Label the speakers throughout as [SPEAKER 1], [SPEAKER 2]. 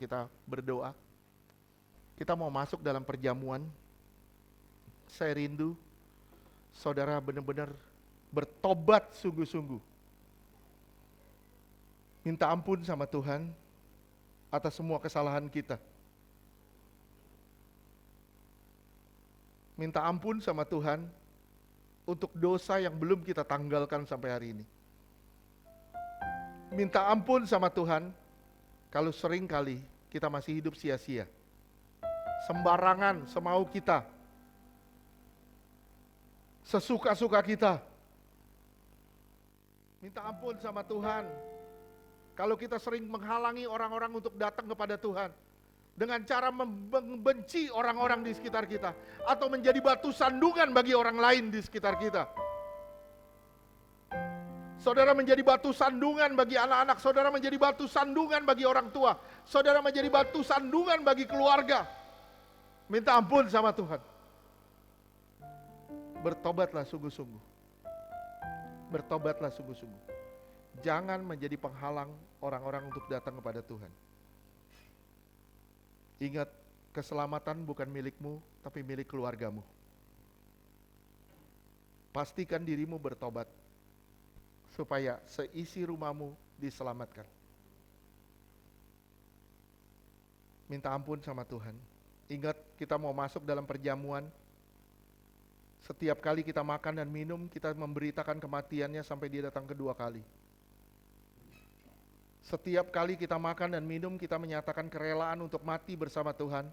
[SPEAKER 1] kita berdoa. Kita mau masuk dalam perjamuan. Saya rindu saudara benar-benar bertobat sungguh-sungguh. Minta ampun sama Tuhan atas semua kesalahan kita. Minta ampun sama Tuhan untuk dosa yang belum kita tanggalkan sampai hari ini. Minta ampun sama Tuhan kalau sering kali kita masih hidup sia-sia. Sembarangan, semau kita. Sesuka-suka kita. Minta ampun sama Tuhan kalau kita sering menghalangi orang-orang untuk datang kepada Tuhan dengan cara membenci orang-orang di sekitar kita atau menjadi batu sandungan bagi orang lain di sekitar kita. Saudara menjadi batu sandungan bagi anak-anak, saudara menjadi batu sandungan bagi orang tua, saudara menjadi batu sandungan bagi keluarga. Minta ampun sama Tuhan. Bertobatlah sungguh-sungguh. Bertobatlah sungguh-sungguh. Jangan menjadi penghalang orang-orang untuk datang kepada Tuhan. Ingat, keselamatan bukan milikmu, tapi milik keluargamu. Pastikan dirimu bertobat, supaya seisi rumahmu diselamatkan. Minta ampun sama Tuhan. Ingat, kita mau masuk dalam perjamuan. Setiap kali kita makan dan minum, kita memberitakan kematiannya sampai dia datang kedua kali. Setiap kali kita makan dan minum, kita menyatakan kerelaan untuk mati bersama Tuhan,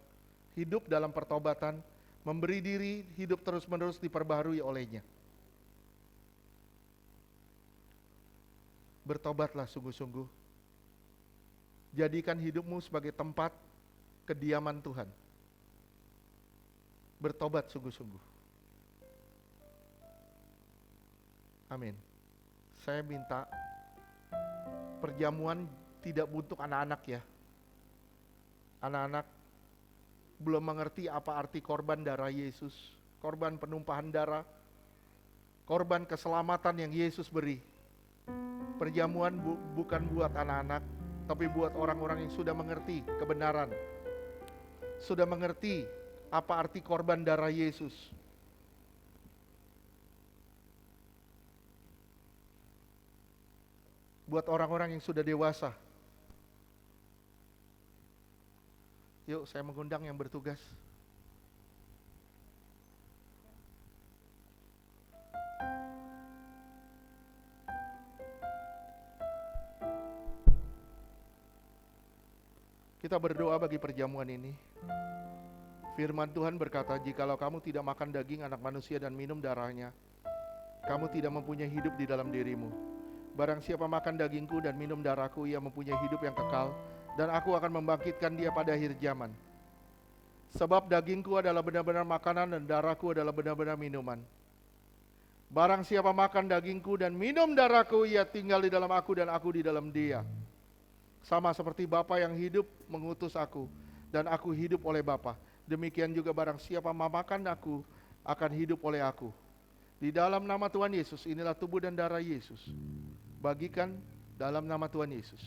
[SPEAKER 1] hidup dalam pertobatan, memberi diri, hidup terus-menerus diperbaharui olehnya. Bertobatlah sungguh-sungguh. Jadikan hidupmu sebagai tempat kediaman Tuhan. Bertobat sungguh-sungguh. Amin. Saya minta perjamuan tidak untuk anak-anak ya. Anak-anak belum mengerti apa arti korban darah Yesus, korban penumpahan darah, korban keselamatan yang Yesus beri. Perjamuan bukan buat anak-anak, tapi buat orang-orang yang sudah mengerti kebenaran, sudah mengerti apa arti korban darah Yesus. Buat orang-orang yang sudah dewasa. Yuk, saya mengundang yang bertugas. Kita berdoa bagi perjamuan ini. Firman Tuhan berkata, jikalau kamu tidak makan daging anak manusia dan minum darahnya, kamu tidak mempunyai hidup di dalam dirimu. Barang siapa makan dagingku dan minum darahku, ia mempunyai hidup yang kekal, dan aku akan membangkitkan dia pada akhir zaman. Sebab dagingku adalah benar-benar makanan dan darahku adalah benar-benar minuman. Barang siapa makan dagingku dan minum darahku, ia tinggal di dalam aku dan aku di dalam dia. Sama seperti Bapa yang hidup mengutus aku, dan aku hidup oleh Bapa. Demikian juga barang siapa memakan aku, akan hidup oleh aku. Di dalam nama Tuhan Yesus, inilah tubuh dan darah Yesus. Bagikan dalam nama Tuhan Yesus.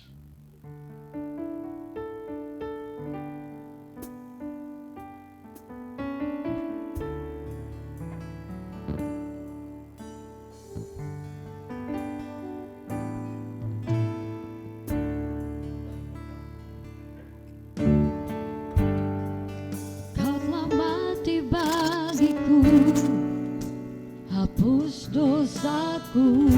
[SPEAKER 2] Kau telah mati bagiku, hapus dosaku.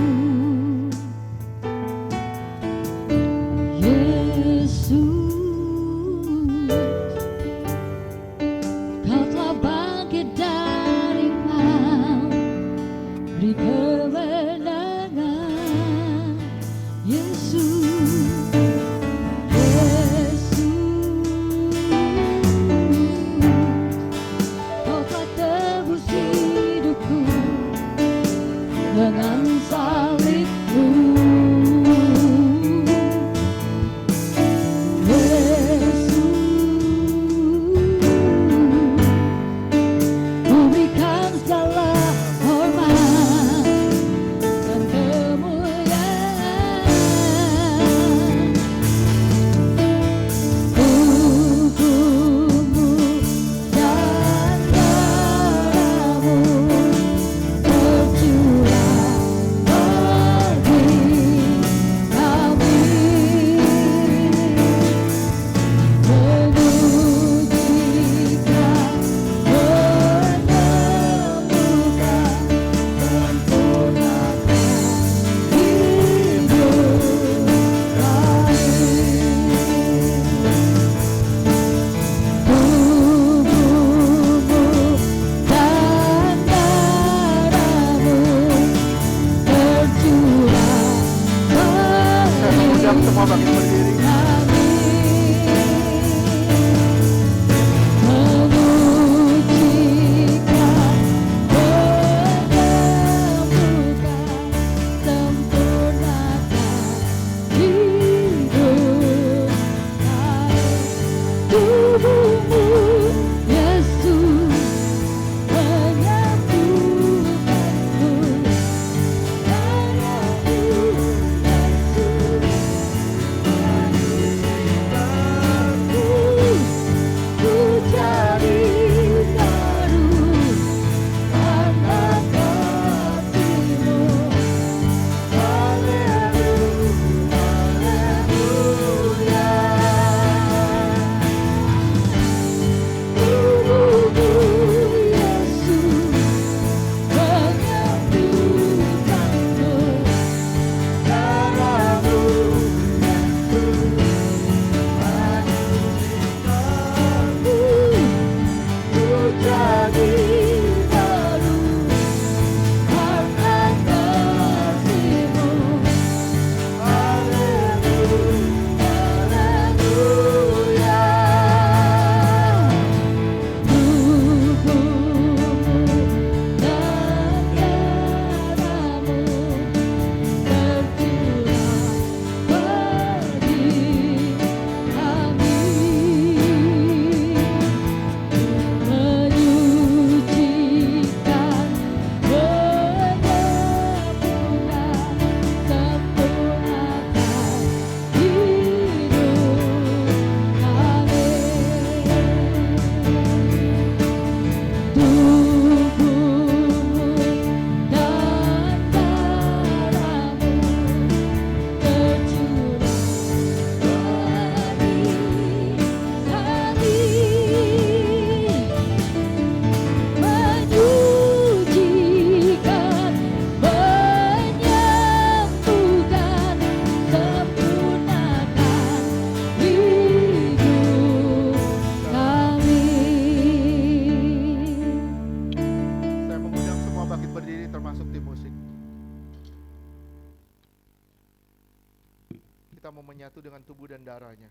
[SPEAKER 1] menyatu dengan tubuh dan darahnya.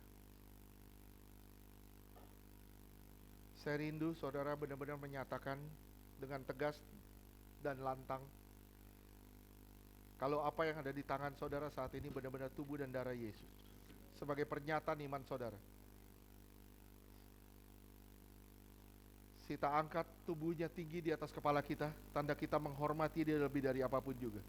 [SPEAKER 1] Saya rindu saudara benar-benar menyatakan dengan tegas dan lantang kalau apa yang ada di tangan saudara saat ini benar-benar tubuh dan darah Yesus. Sebagai pernyataan iman saudara. Kita angkat tubuhnya tinggi di atas kepala kita, tanda kita menghormati dia lebih dari apapun juga.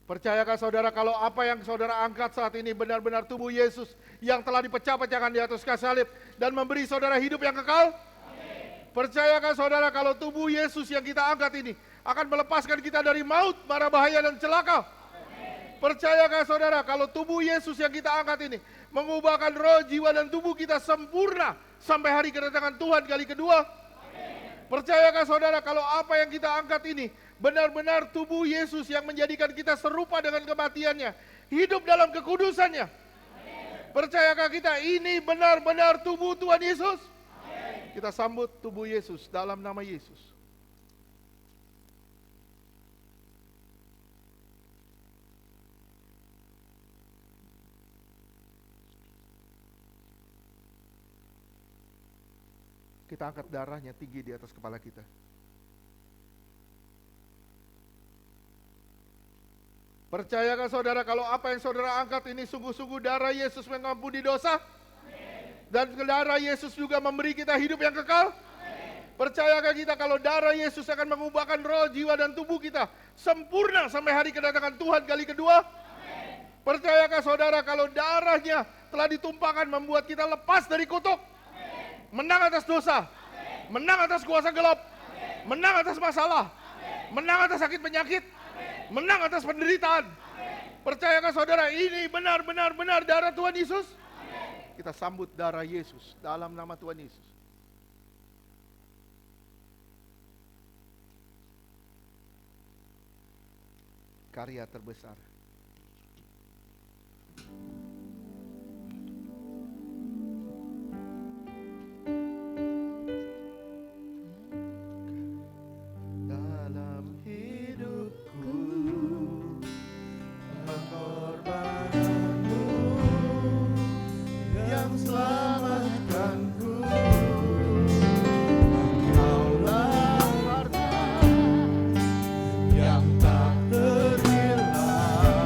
[SPEAKER 1] Percayakah saudara kalau apa yang saudara angkat saat ini benar-benar tubuh Yesus yang telah dipecah-pecahkan di atas kayu salib dan memberi saudara hidup yang kekal? Amin. Percayakah saudara kalau tubuh Yesus yang kita angkat ini akan melepaskan kita dari maut, mara bahaya dan celaka? Amin. Percayakah saudara kalau tubuh Yesus yang kita angkat ini mengubahkan roh, jiwa dan tubuh kita sempurna sampai hari kedatangan Tuhan kali kedua? Amin. Percayakah saudara kalau apa yang kita angkat ini benar-benar tubuh Yesus yang menjadikan kita serupa dengan kematiannya, hidup dalam kekudusannya? Amin. Percayakah kita ini benar-benar tubuh Tuhan Yesus? Amin. Kita sambut tubuh Yesus dalam nama Yesus. Kita angkat darahnya tinggi di atas kepala kita. Percayakah saudara kalau apa yang saudara angkat ini sungguh-sungguh darah Yesus mengampuni dosa? Amin. Dan darah Yesus juga memberi kita hidup yang kekal? Amin. Percayakah kita kalau darah Yesus akan mengubahkan roh, jiwa dan tubuh kita sempurna sampai hari kedatangan Tuhan kali kedua? Amin. Percayakah saudara kalau darahnya telah ditumpahkan membuat kita lepas dari kutuk? Menang atas dosa, amin. Menang atas kuasa gelap, amin. Menang atas masalah, amin. Menang atas sakit penyakit, amin. Menang atas penderitaan. Amin. Percayakah saudara ini benar-benar darah Tuhan Yesus? Amin. Kita sambut darah Yesus dalam nama Tuhan Yesus. Karya terbesar.
[SPEAKER 3] Yang tak terhilang.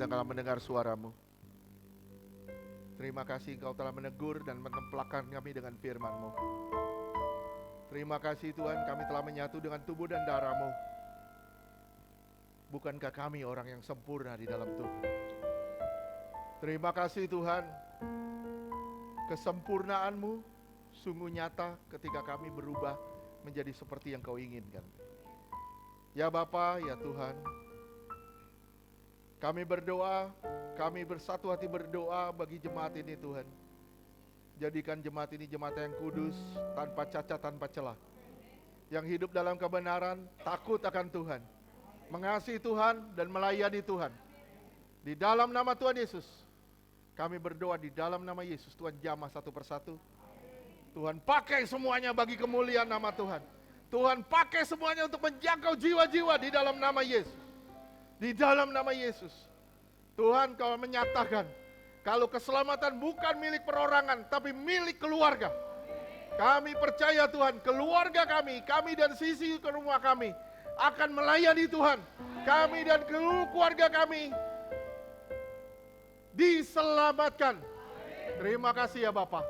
[SPEAKER 1] telah mendengar suara-Mu. Terima kasih Engkau telah menegur dan menempelkan kami dengan firman-Mu. Terima kasih Tuhan, kami telah menyatu dengan tubuh dan darah-Mu. Bukankah kami orang yang sempurna di dalam Tuhan? Terima kasih Tuhan, kesempurnaan-Mu sungguh nyata ketika kami berubah menjadi seperti yang Kau inginkan. Ya Bapa, ya Tuhan, kami berdoa, kami bersatu hati berdoa bagi jemaat ini Tuhan. Jadikan jemaat ini jemaat yang kudus, tanpa cacat, tanpa celah. Yang hidup dalam kebenaran, takut akan Tuhan, mengasihi Tuhan dan melayani Tuhan. Di dalam nama Tuhan Yesus, kami berdoa di dalam nama Yesus. Tuhan jamah satu persatu. Tuhan pakai semuanya bagi kemuliaan nama Tuhan. Tuhan pakai semuanya untuk menjangkau jiwa-jiwa di dalam nama Yesus. Di dalam nama Yesus. Tuhan, Kau menyatakan kalau keselamatan bukan milik perorangan, tapi milik keluarga. Kami percaya Tuhan, keluarga kami dan sisi ke rumah kami akan melayani Tuhan. Kami dan keluarga kami diselamatkan. Terima kasih ya Bapa.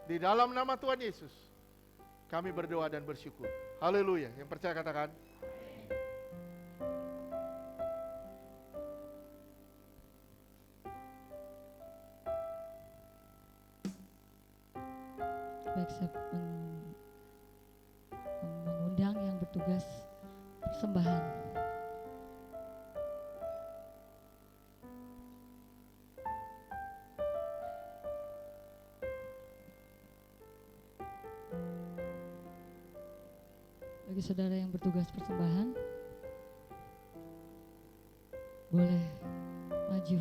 [SPEAKER 1] Di dalam nama Tuhan Yesus, kami berdoa dan bersyukur. Haleluya. Yang percaya katakan.
[SPEAKER 2] Baik, saya mengundang yang bertugas persembahan. Bagi saudara yang bertugas persembahan, boleh maju.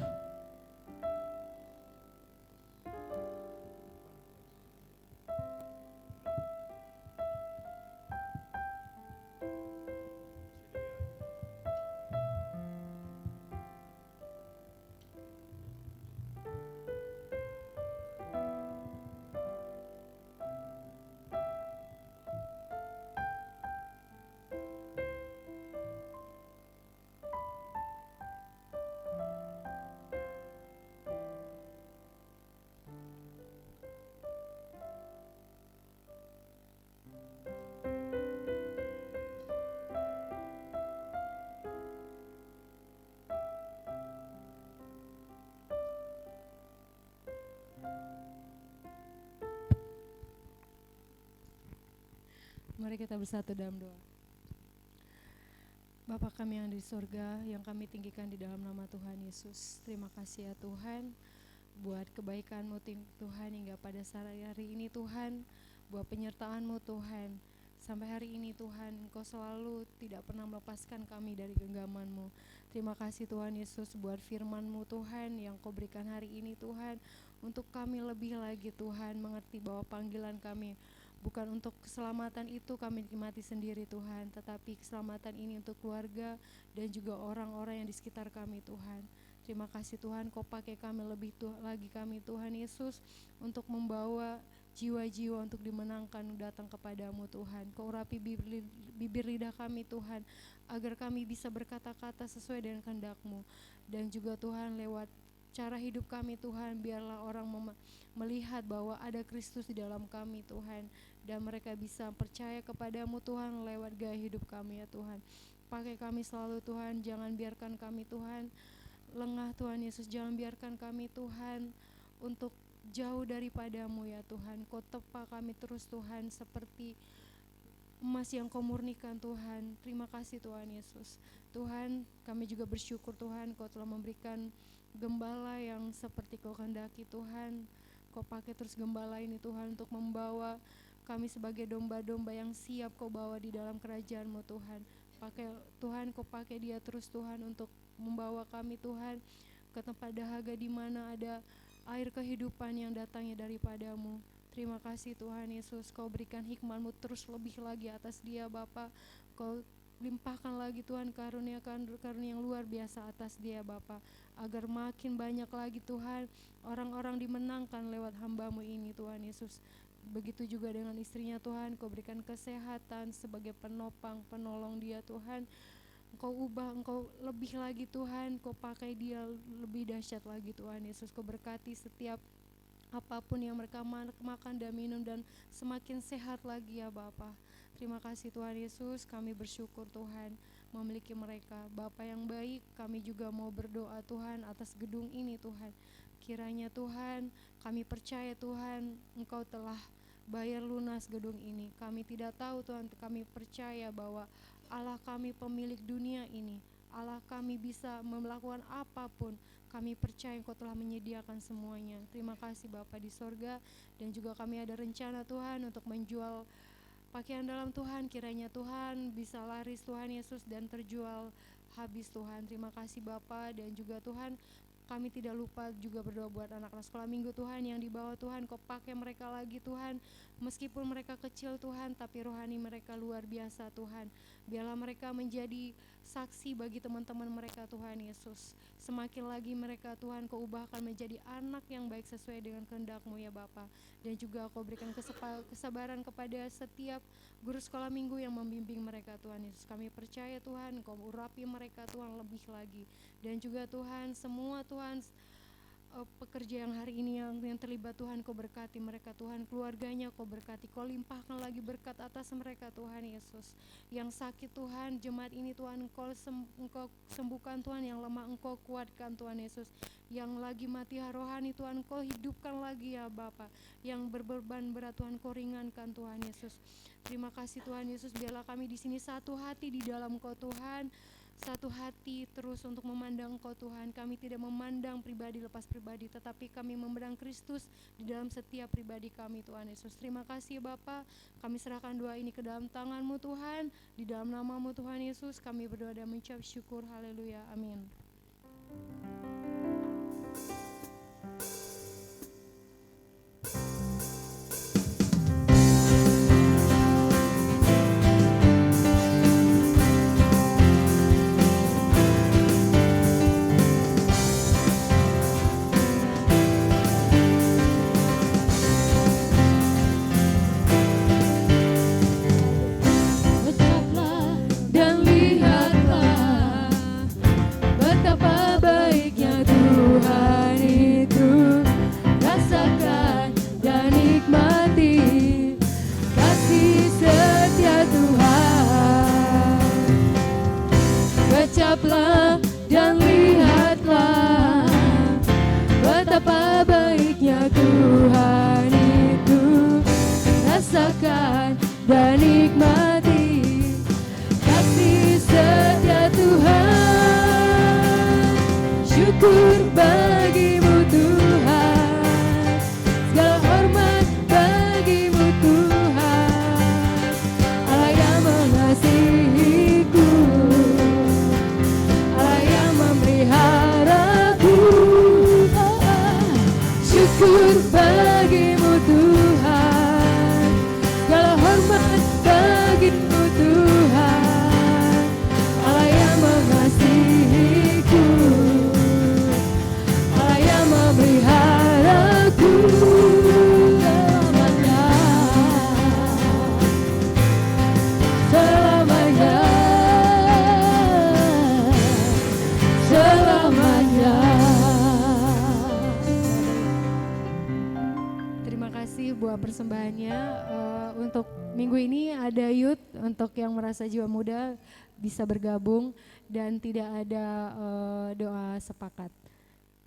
[SPEAKER 3] Mari kita bersatu dalam doa. Bapa kami yang di surga, yang kami tinggikan di dalam nama Tuhan Yesus. Terima kasih ya Tuhan, buat kebaikan-Mu Tuhan hingga pada hari ini Tuhan, buat penyertaan-Mu Tuhan. Sampai hari ini Tuhan, Engkau selalu tidak pernah melepaskan kami dari genggaman-Mu. Terima kasih Tuhan Yesus buat firman-Mu Tuhan yang Kau berikan hari ini Tuhan, untuk kami lebih lagi Tuhan mengerti bahwa panggilan kami bukan untuk keselamatan itu kami nikmati sendiri Tuhan, tetapi keselamatan ini untuk keluarga dan juga orang-orang yang di sekitar kami Tuhan. Terima kasih Tuhan, Kau pakai kami lebih lagi kami Tuhan Yesus untuk membawa jiwa-jiwa untuk dimenangkan datang kepadamu Tuhan. Kau urapi bibir lidah kami Tuhan, agar kami bisa berkata-kata sesuai dengan kehendak-Mu. Dan juga Tuhan lewat cara hidup kami Tuhan, biarlah orang melihat bahwa ada Kristus di dalam kami Tuhan, dan mereka bisa percaya kepadamu Tuhan lewat gaya hidup kami ya Tuhan. Pakai kami selalu Tuhan, jangan biarkan kami Tuhan lengah Tuhan Yesus, jangan biarkan kami Tuhan untuk jauh daripadamu ya Tuhan. Kau tepa kami terus Tuhan seperti emas yang Kau murnikan Tuhan. Terima kasih Tuhan Yesus. Tuhan, kami juga bersyukur Tuhan, Kau telah memberikan gembala yang seperti Kau kehendaki Tuhan. Kau pakai terus gembala ini Tuhan untuk membawa kami sebagai domba-domba yang siap Kau bawa di dalam kerajaan-Mu Tuhan. Pakai Tuhan, Kau pakai dia terus Tuhan untuk membawa kami Tuhan ke tempat dahaga di mana ada air kehidupan yang datangnya daripada-Mu. Terima kasih Tuhan Yesus, Kau berikan hikmat-Mu terus lebih lagi atas dia Bapa. Kau limpahkan lagi Tuhan karunia yang luar biasa atas dia Bapa, agar makin banyak lagi Tuhan orang-orang dimenangkan lewat hamba-Mu ini Tuhan Yesus. Begitu juga dengan istrinya Tuhan, Kau berikan kesehatan sebagai penopang, penolong dia Tuhan. Engkau ubah, Engkau lebih lagi Tuhan, Kau pakai dia lebih dahsyat lagi Tuhan Yesus. Kau berkati setiap apapun yang mereka makan dan minum dan semakin sehat lagi ya Bapa. Terima kasih Tuhan Yesus, kami bersyukur Tuhan memiliki mereka. Bapa yang baik, kami juga mau berdoa Tuhan atas gedung ini Tuhan. Kiranya Tuhan, kami percaya Tuhan, Engkau telah bayar lunas gedung ini. Kami tidak tahu Tuhan, kami percaya bahwa Allah kami pemilik dunia ini. Allah kami bisa melakukan apapun. Kami percaya Engkau telah menyediakan semuanya. Terima kasih Bapa di sorga. Dan juga kami ada rencana Tuhan untuk menjual pakaian dalam Tuhan. Kiranya Tuhan bisa laris Tuhan Yesus dan terjual habis Tuhan. Terima kasih Bapa. Dan juga Tuhan, kami tidak lupa juga berdoa buat anak-anak sekolah minggu Tuhan yang dibawa Tuhan. Kau pakai mereka lagi Tuhan. Meskipun mereka kecil Tuhan, tapi rohani mereka luar biasa Tuhan. Biarlah mereka menjadi saksi bagi teman-teman mereka Tuhan Yesus. Semakin lagi mereka Tuhan Kau ubahkan menjadi anak yang baik sesuai dengan kehendak-Mu ya Bapa. Dan juga Kau berikan kesabaran kepada setiap guru sekolah minggu yang membimbing mereka Tuhan Yesus. Kami percaya Tuhan Kau urapi mereka Tuhan lebih lagi. Dan juga Tuhan semua Tuhan pekerja yang hari ini yang terlibat Tuhan Kau berkati mereka Tuhan, keluarganya Kau berkati, Kau limpahkan lagi berkat atas mereka Tuhan Yesus. Yang sakit Tuhan, jemaat ini Tuhan Engkau sembuhkan Tuhan, yang lemah Engkau kuatkan Tuhan Yesus. Yang lagi mati rohani Tuhan Kau hidupkan lagi ya Bapa. Yang berbeban berat Tuhan Kau ringankan Tuhan Yesus. Terima kasih Tuhan Yesus, biarlah kami di sini satu hati di dalam Kau Tuhan. Satu hati terus untuk memandang Engkau Tuhan. Kami tidak memandang pribadi lepas pribadi, tetapi kami memandang Kristus di dalam setiap pribadi kami Tuhan Yesus. Terima kasih Bapa. Kami serahkan doa ini ke dalam tangan-Mu Tuhan. Di dalam nama-Mu Tuhan Yesus kami berdoa dan mengucap syukur. Haleluya. Amin.
[SPEAKER 4] Ucaplah dan lihatlah betapa baiknya Tuhan itu. Rasakan dan nikmati kasih setia Tuhan. Syukur bagimu Tuhan, segala hormat bagimu Tuhan. Allah yang mengasihiku, syukur bagimu Tuhan, segala hormat bagimu Tuhan. Allah yang mengasihiku, Allah yang memeliharaku selamanya, selamanya.
[SPEAKER 3] Buat persembahannya untuk minggu ini ada youth, untuk yang merasa jiwa muda bisa bergabung dan tidak ada doa sepakat.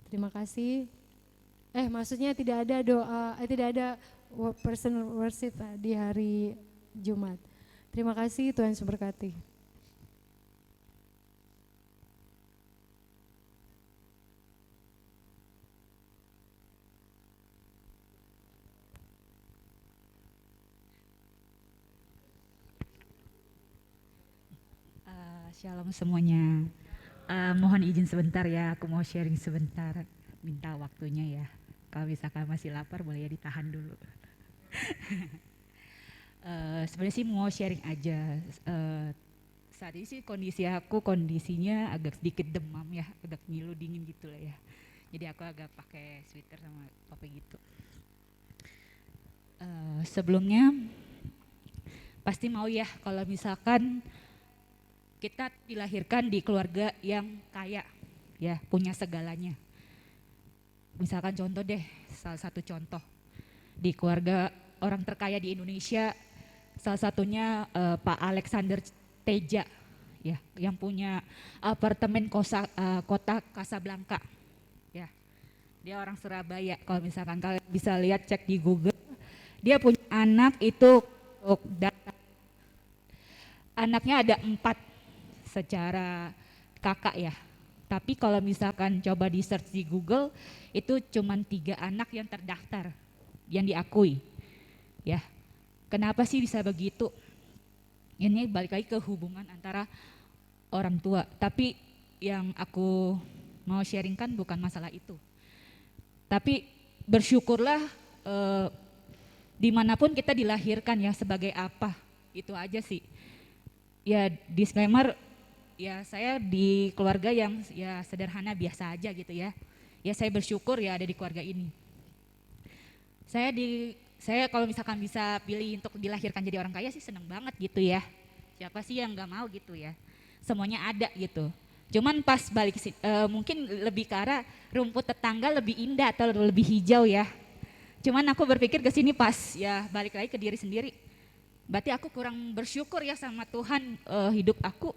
[SPEAKER 3] Terima kasih. Maksudnya tidak ada doa, tidak ada personal worship di hari Jumat. Terima kasih, Tuhan Yesus berkati.
[SPEAKER 5] Shalom semuanya. Mohon izin sebentar ya, aku mau sharing sebentar. Minta waktunya ya. Kalau misalkan masih lapar boleh ya ditahan dulu. Sebenarnya sih mau sharing aja. Saat ini sih kondisinya agak sedikit demam ya, agak ngilu dingin gitu lah ya. Jadi aku agak pakai sweater sama topi gitu. Sebelumnya pasti mau ya kalau misalkan kita dilahirkan di keluarga yang kaya, ya, punya segalanya. Misalkan contoh deh, salah satu contoh di keluarga orang terkaya di Indonesia, salah satunya Pak Alexander Teja, ya, yang punya apartemen kota Casablanca, ya. Dia orang Surabaya. Kalau misalkan kalian bisa lihat, cek di Google, dia punya anak itu, anaknya ada 4 secara kakak ya. Tapi kalau misalkan coba di search di Google, itu cuma 3 anak yang terdaftar, yang diakui. Ya, kenapa sih bisa begitu? Ini balik lagi ke hubungan antara orang tua. Tapi yang aku mau sharingkan bukan masalah itu. Tapi bersyukurlah dimanapun kita dilahirkan ya, sebagai apa, itu aja sih. Ya disclaimer, ya saya di keluarga yang ya sederhana biasa aja gitu ya. Ya saya bersyukur ya ada di keluarga ini. Saya kalau misalkan bisa pilih untuk dilahirkan jadi orang kaya sih seneng banget gitu ya. Siapa sih yang nggak mau gitu ya? Semuanya ada gitu. Cuman pas balik mungkin lebih ke arah rumput tetangga lebih indah atau lebih hijau ya. Cuman aku berpikir ke sini pas ya balik lagi ke diri sendiri. Berarti aku kurang bersyukur ya sama Tuhan, hidup aku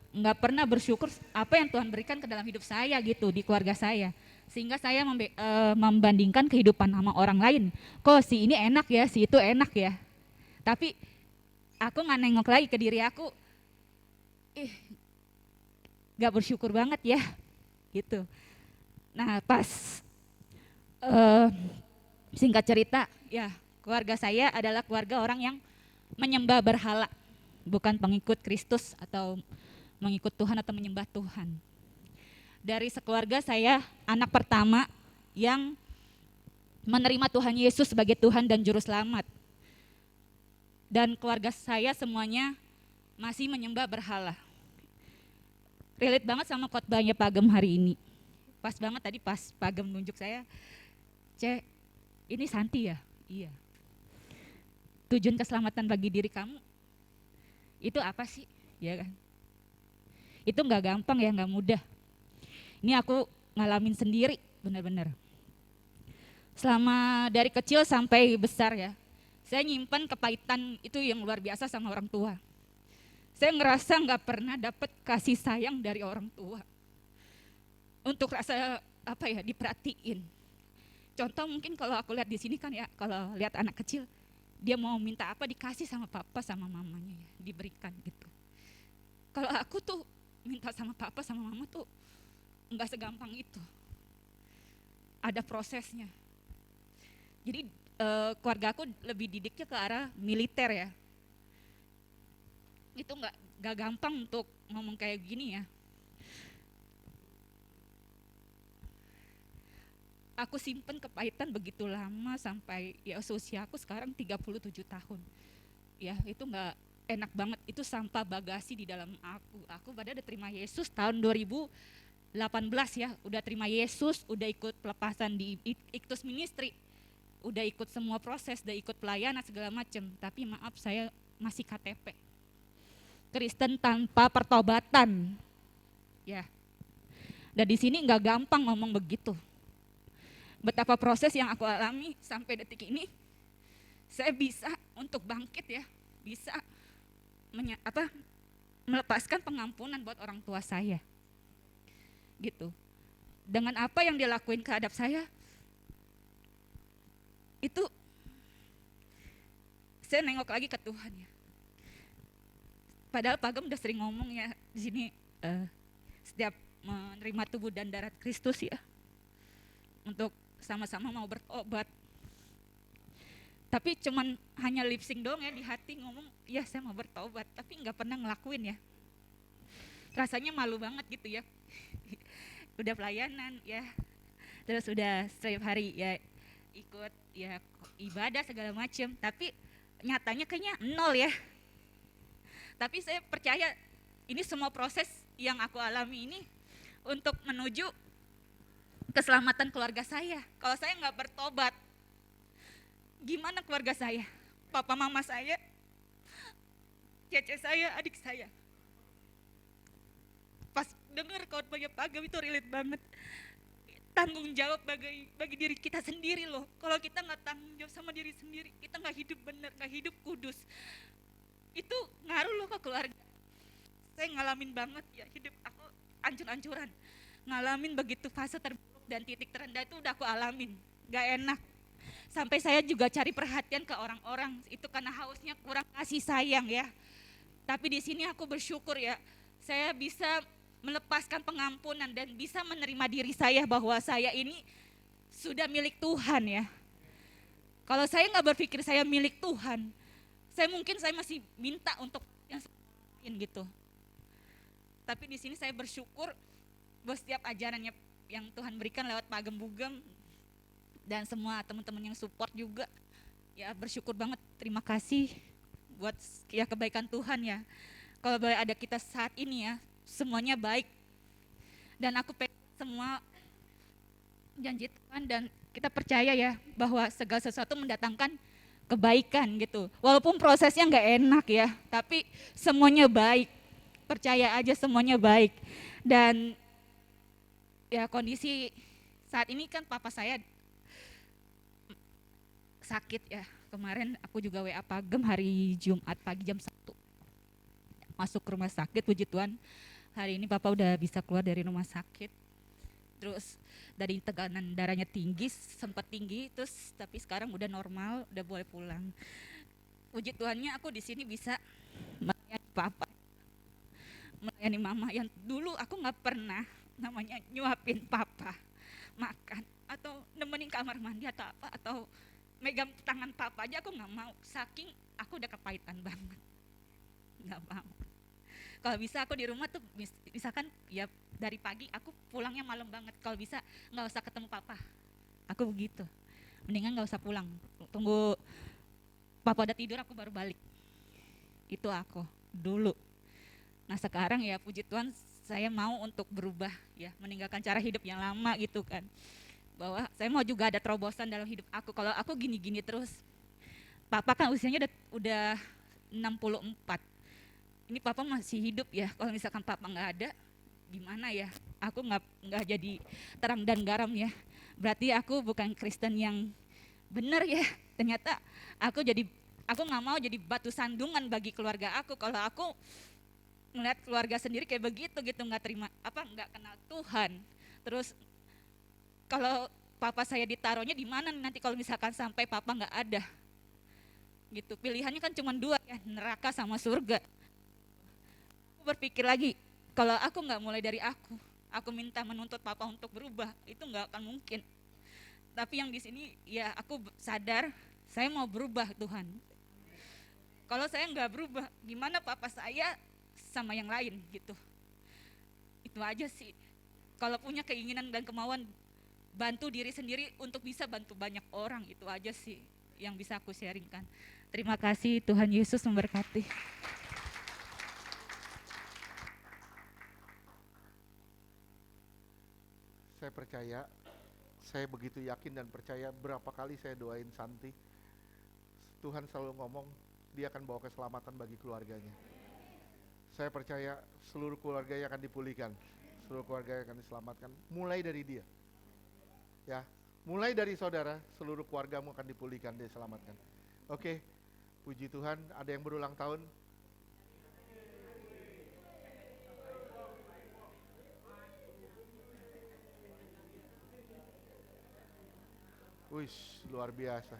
[SPEAKER 5] nggak pernah bersyukur apa yang Tuhan berikan ke dalam hidup saya gitu, di keluarga saya. Sehingga saya membandingkan kehidupan sama orang lain. Kok si ini enak ya, si itu enak ya. Tapi aku nggak nengok lagi ke diri aku, gak bersyukur banget ya gitu. Nah pas singkat cerita ya, keluarga saya adalah keluarga orang yang menyembah berhala, bukan pengikut Kristus atau mengikut Tuhan atau menyembah Tuhan. Dari sekeluarga saya anak pertama yang menerima Tuhan Yesus sebagai Tuhan dan Juru Selamat. Dan keluarga saya semuanya masih menyembah berhala. Relate banget sama khotbahnya Pak Agem hari ini. Pas banget tadi pas Pak Agem nunjuk saya, "Cek, ini Santi ya?" Iya. Tujuan keselamatan bagi diri kamu itu apa sih? Ya kan? Itu nggak gampang ya, nggak mudah. Ini aku ngalamin sendiri, benar-benar. Selama dari kecil sampai besar ya, saya nyimpan kepahitan itu yang luar biasa sama orang tua. Saya ngerasa nggak pernah dapat kasih sayang dari orang tua. Untuk rasa apa ya, diperhatiin. Contoh mungkin kalau aku lihat di sini kan ya, kalau lihat anak kecil, dia mau minta apa dikasih sama papa sama mamanya ya, diberikan gitu. Kalau aku tuh minta sama papa sama mama tuh nggak segampang itu. Ada prosesnya. Jadi keluarga aku lebih didiknya ke arah militer ya. Itu nggak gampang untuk ngomong kayak gini ya. Aku simpen kepahitan begitu lama sampai ya usia aku sekarang 37 tahun. Ya itu nggak enak banget, itu sampah bagasi di dalam aku. Aku padahal udah terima Yesus tahun 2018 ya, udah terima Yesus, udah ikut pelepasan di Iktus Ministry, udah ikut semua proses, udah ikut pelayanan segala macam. Tapi maaf saya masih KTP. Kristen tanpa pertobatan, ya. Dan di sini nggak gampang ngomong begitu. Betapa proses yang aku alami sampai detik ini, saya bisa untuk bangkit ya, bisa melepaskan pengampunan buat orang tua saya, gitu. Dengan apa yang dia lakuin kehadap saya, itu saya nengok lagi ke Tuhan ya. Padahal Pak Agem udah sering ngomong ya di sini, setiap menerima tubuh dan darah Kristus ya, untuk sama-sama mau bertobat. Tapi cuman hanya lip sync doang ya, di hati ngomong, ya saya mau bertobat, tapi nggak pernah ngelakuin ya. Rasanya malu banget gitu ya. Udah pelayanan ya, terus udah setiap hari ya ikut ya ibadah segala macam, tapi nyatanya kayaknya nol ya. Tapi saya percaya ini semua proses yang aku alami ini untuk menuju keselamatan keluarga saya. Kalau saya nggak bertobat, gimana keluarga saya? Papa mama saya, cece saya, adik saya. pas denger khotbahnya Pak Agam itu relate banget. Tanggung jawab bagi diri kita sendiri loh. Kalau kita nggak tanggung jawab sama diri sendiri, kita nggak hidup benar, nggak hidup kudus. Itu ngaruh loh ke keluarga. Saya ngalamin banget ya, hidup aku ancur-ancuran. Ngalamin begitu fase terburuk dan titik terendah itu udah aku alamin. Gak enak. Sampai saya juga cari perhatian ke orang-orang. Itu karena hausnya kurang kasih sayang ya. Tapi di sini aku bersyukur ya, saya bisa melepaskan pengampunan dan bisa menerima diri saya bahwa saya ini sudah milik Tuhan ya. Kalau saya nggak berpikir saya milik Tuhan, saya masih minta untuk yang lain gitu. Tapi di sini saya bersyukur bahwa setiap ajarannya yang Tuhan berikan lewat Pak Agam Bugem dan semua teman-teman yang support juga, ya bersyukur banget, terima kasih buat ya kebaikan Tuhan ya. Kalau boleh ada kita saat ini ya, semuanya baik. Dan aku pengen semua janji Tuhan dan kita percaya ya bahwa segala sesuatu mendatangkan kebaikan gitu. Walaupun prosesnya nggak enak ya, tapi semuanya baik. Percaya aja semuanya baik. Dan ya kondisi saat ini kan papa saya sakit ya. Kemarin aku juga WA Pak Agam hari Jumat pagi jam 1. Masuk ke rumah sakit, puji Tuhan. Hari ini papa udah bisa keluar dari rumah sakit. Terus dari tekanan darahnya tinggi, sempat tinggi, terus tapi sekarang udah normal, udah boleh pulang. Puji Tuhannya aku di sini bisa melayani papa, melayani mama yang dulu aku nggak pernah namanya nyuapin papa makan atau nemenin kamar mandi atau apa, atau megang tangan papa aja aku nggak mau, saking aku udah kepahitan banget, nggak mau. Kalau bisa aku di rumah tuh misalkan ya dari pagi aku pulangnya malam banget, kalau bisa nggak usah ketemu papa, aku begitu, mendingan nggak usah pulang, tunggu papa udah tidur aku baru balik. Itu aku dulu. Nah sekarang ya puji Tuhan saya mau untuk berubah ya, meninggalkan cara hidup yang lama gitu kan, bahwa saya mau juga ada terobosan dalam hidup aku. Kalau aku gini-gini terus, papa kan usianya udah 64. Ini papa masih hidup ya, kalau misalkan papa nggak ada gimana ya, aku nggak jadi terang dan garam ya, berarti aku bukan Kristen yang benar ya. Ternyata aku nggak mau jadi batu sandungan bagi keluarga aku. Kalau aku ngeliat keluarga sendiri kayak begitu gitu, nggak terima nggak kenal Tuhan, terus kalau papa saya ditaruhnya di mana nanti kalau misalkan sampai papa nggak ada gitu. Pilihannya kan cuma dua ya, neraka sama surga. Aku berpikir lagi, kalau aku nggak mulai dari aku minta menuntut papa untuk berubah, itu nggak akan mungkin. Tapi yang di sini ya aku sadar saya mau berubah Tuhan. Kalau saya nggak berubah, gimana papa saya sama yang lain gitu. Itu aja sih. Kalau punya keinginan dan kemauan bantu diri sendiri untuk bisa bantu banyak orang, itu aja sih yang bisa aku sharingkan. Terima kasih, Tuhan Yesus memberkati.
[SPEAKER 1] Saya percaya, saya begitu yakin dan percaya, berapa kali saya doain Santi, Tuhan selalu ngomong dia akan bawa keselamatan bagi keluarganya. Saya percaya seluruh keluarganya akan dipulihkan, seluruh keluarga akan diselamatkan, mulai dari dia. Ya, mulai dari saudara, seluruh keluargamu akan dipulihkan, diselamatkan. Oke, puji Tuhan, ada yang berulang tahun? Wih, luar biasa.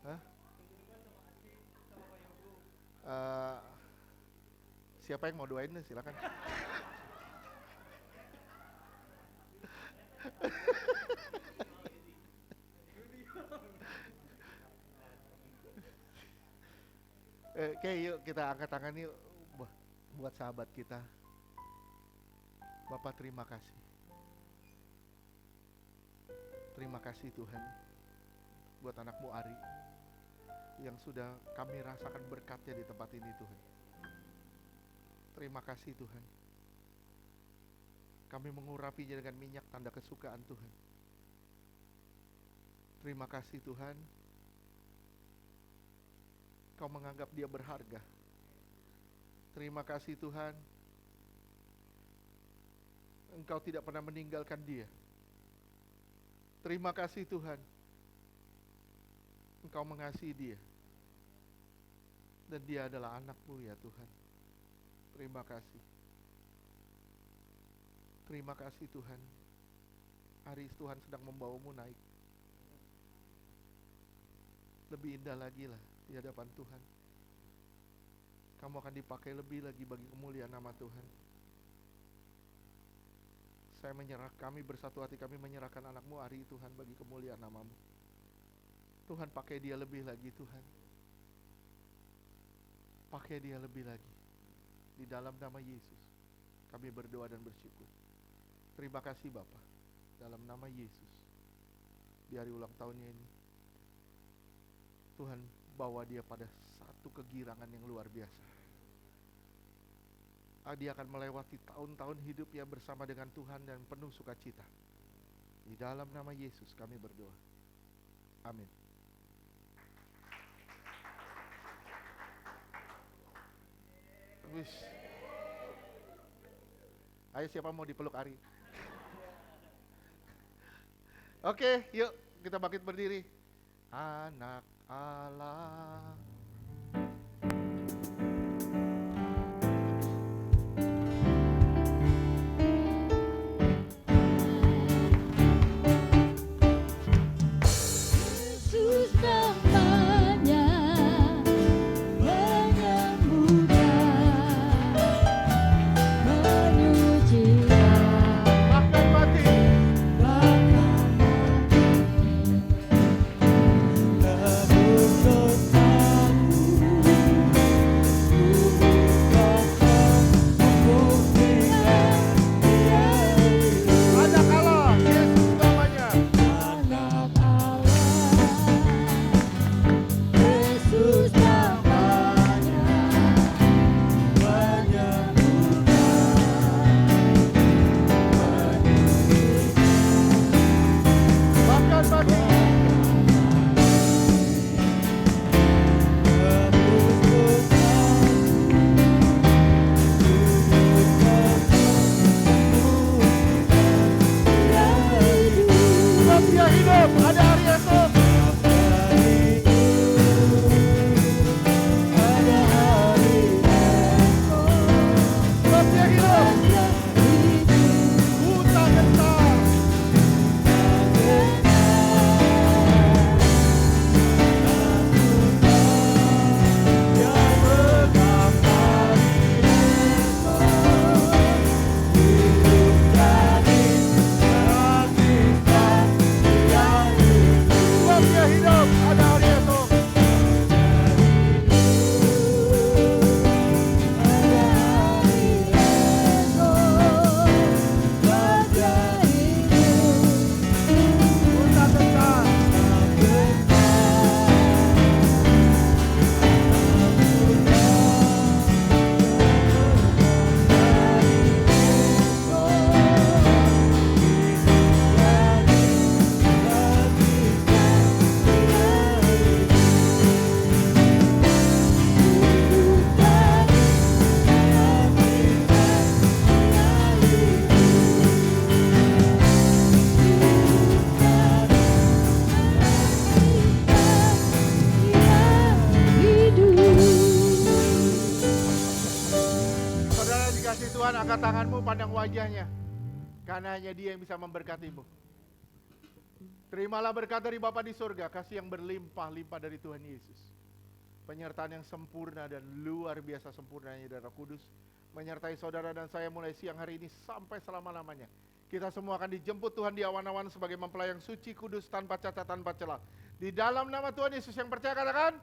[SPEAKER 1] Hah? Siapa yang mau doain? Silakan. Oke, yuk kita angkat tangan yuk buat sahabat kita. Bapak terima kasih. Terima kasih Tuhan buat anakmu Ari yang sudah kami rasakan berkatnya di tempat ini Tuhan. Terima kasih Tuhan. Kami mengurapinya dengan minyak tanda kesukaan Tuhan. Terima kasih Tuhan. Engkau menganggap dia berharga. Terima kasih Tuhan, Engkau tidak pernah meninggalkan dia. Terima kasih Tuhan, Engkau mengasihi dia. Dan dia adalah anak-Mu ya Tuhan. Terima kasih. Terima kasih Tuhan. Hari Tuhan sedang membawamu naik. Lebih indah lagi lah di hadapan Tuhan. Kamu akan dipakai lebih lagi bagi kemuliaan nama Tuhan. Kami bersatu hati, kami menyerahkan anak-Mu hari Tuhan bagi kemuliaan nama-Mu. Tuhan pakai dia lebih lagi Tuhan. Pakai dia lebih lagi. Di dalam nama Yesus kami berdoa dan bersyukur. Terima kasih Bapa. Dalam nama Yesus, di hari ulang tahunnya ini, Tuhan bawa dia pada satu kegirangan yang luar biasa. Dia akan melewati tahun-tahun hidupnya bersama dengan Tuhan dan penuh sukacita. Di dalam nama Yesus kami berdoa. Amin. Wish. Ayo siapa mau dipeluk Ari? Oke, yuk kita bangkit berdiri. Anak Allah.
[SPEAKER 4] Yesus namanya menyembuhkan, menyucikan,
[SPEAKER 1] Bahkan mati. Anak Allah, Yesus namanya.
[SPEAKER 4] anak Allah. Yesus namanya
[SPEAKER 1] Bahkan mati. Sebab dia hidup, ada hari esok. Sebab dia hidup, buta gentar. Sebab dia hidup, ada hari esok. Buta gentar. Saudara dikasih Tuhan, angkat tanganmu, pandang wajahnya. Karena hanya dia yang bisa memberkatimu. Terimalah berkat dari Bapa di surga, kasih yang berlimpah-limpah dari Tuhan Yesus. Penyertaan yang sempurna dan luar biasa sempurnanya dari Roh Kudus menyertai saudara dan saya mulai siang hari ini sampai selama-lamanya. Kita semua akan dijemput Tuhan di awan-awan sebagai mempelai yang suci, kudus, tanpa cacat, tanpa celah. Di dalam nama Tuhan Yesus yang percaya katakan.